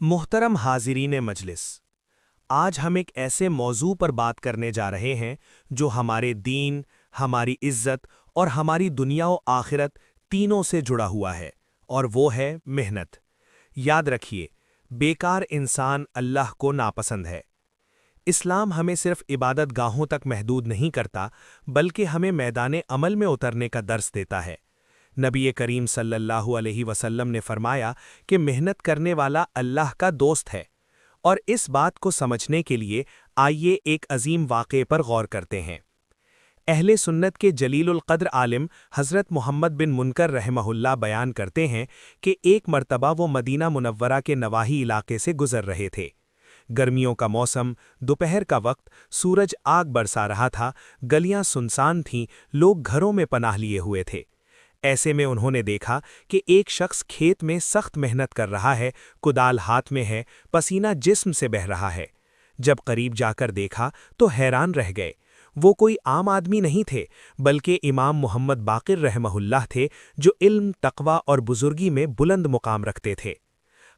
محترم حاضرین مجلس، آج ہم ایک ایسے موضوع پر بات کرنے جا رہے ہیں جو ہمارے دین، ہماری عزت اور ہماری دنیا و آخرت تینوں سے جڑا ہوا ہے، اور وہ ہے محنت۔ یاد رکھیے، بیکار انسان اللہ کو ناپسند ہے۔ اسلام ہمیں صرف عبادت گاہوں تک محدود نہیں کرتا، بلکہ ہمیں میدان عمل میں اترنے کا درس دیتا ہے۔ نبی کریم صلی اللہ علیہ وسلم نے فرمایا کہ محنت کرنے والا اللہ کا دوست ہے، اور اس بات کو سمجھنے کے لیے آئیے ایک عظیم واقعے پر غور کرتے ہیں۔ اہل سنت کے جلیل القدر عالم حضرت محمد بن منکر رحمہ اللہ بیان کرتے ہیں کہ ایک مرتبہ وہ مدینہ منورہ کے نواحی علاقے سے گزر رہے تھے۔ گرمیوں کا موسم، دوپہر کا وقت، سورج آگ برسا رہا تھا، گلیاں سنسان تھیں، لوگ گھروں میں پناہ لیے ہوئے تھے۔ ایسے میں انہوں نے دیکھا کہ ایک شخص کھیت میں سخت محنت کر رہا ہے، کدال ہاتھ میں ہے، پسینہ جسم سے بہہ رہا ہے۔ جب قریب جا کر دیکھا تو حیران رہ گئے۔ وہ کوئی عام آدمی نہیں تھے، بلکہ امام محمد باقر رحمہ اللہ تھے، جو علم، تقوی اور بزرگی میں بلند مقام رکھتے تھے۔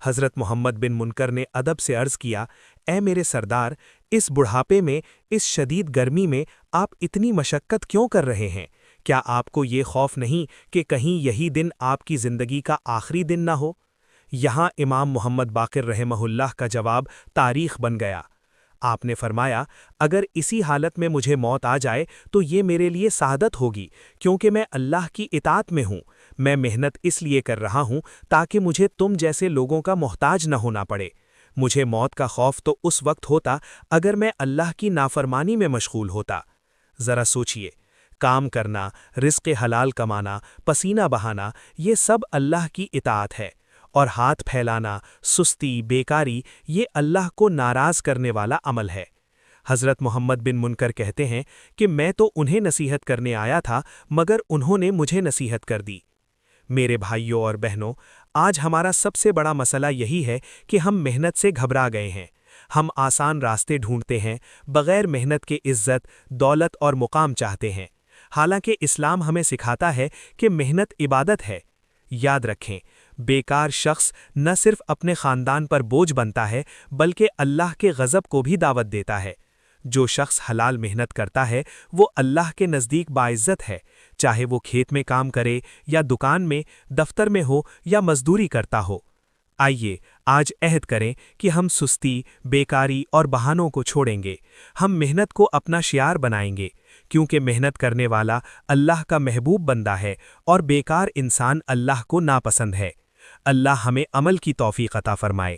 حضرت محمد بن منکر نے ادب سے عرض کیا، اے میرے سردار، اس بڑھاپے میں، اس شدید گرمی میں آپ اتنی مشقت کیوں کر رہے ہیں؟ کیا آپ کو یہ خوف نہیں کہ کہیں یہی دن آپ کی زندگی کا آخری دن نہ ہو؟ یہاں امام محمد باقر رحمہ اللہ کا جواب تاریخ بن گیا۔ آپ نے فرمایا، اگر اسی حالت میں مجھے موت آ جائے تو یہ میرے لیے سعادت ہوگی، کیونکہ میں اللہ کی اطاعت میں ہوں۔ میں محنت اس لیے کر رہا ہوں تاکہ مجھے تم جیسے لوگوں کا محتاج نہ ہونا پڑے۔ مجھے موت کا خوف تو اس وقت ہوتا اگر میں اللہ کی نافرمانی میں مشغول ہوتا۔ ذرا سوچئے، کام کرنا، رزق حلال کمانا، پسینہ بہانا، یہ سب اللہ کی اطاعت ہے، اور ہاتھ پھیلانا، سستی، بیکاری، یہ اللہ کو ناراض کرنے والا عمل ہے۔ حضرت محمد بن منکر کہتے ہیں کہ میں تو انہیں نصیحت کرنے آیا تھا، مگر انہوں نے مجھے نصیحت کر دی۔ میرے بھائیوں اور بہنوں، آج ہمارا سب سے بڑا مسئلہ یہی ہے کہ ہم محنت سے گھبرا گئے ہیں۔ ہم آسان راستے ڈھونڈتے ہیں، بغیر محنت کے عزت، دولت اور مقام چاہتے ہیں، حالانکہ اسلام ہمیں سکھاتا ہے کہ محنت عبادت ہے۔ یاد رکھیں، بیکار شخص نہ صرف اپنے خاندان پر بوجھ بنتا ہے، بلکہ اللہ کے غضب کو بھی دعوت دیتا ہے۔ جو شخص حلال محنت کرتا ہے وہ اللہ کے نزدیک باعزت ہے، چاہے وہ کھیت میں کام کرے یا دکان میں، دفتر میں ہو یا مزدوری کرتا ہو۔ آئیے آج عہد کریں کہ ہم سستی، بیکاری اور بہانوں کو چھوڑیں گے۔ ہم محنت کو اپنا شعار بنائیں گے، کیونکہ محنت کرنے والا اللہ کا محبوب بندہ ہے، اور بیکار انسان اللہ کو ناپسند ہے۔ اللہ ہمیں عمل کی توفیق عطا فرمائے۔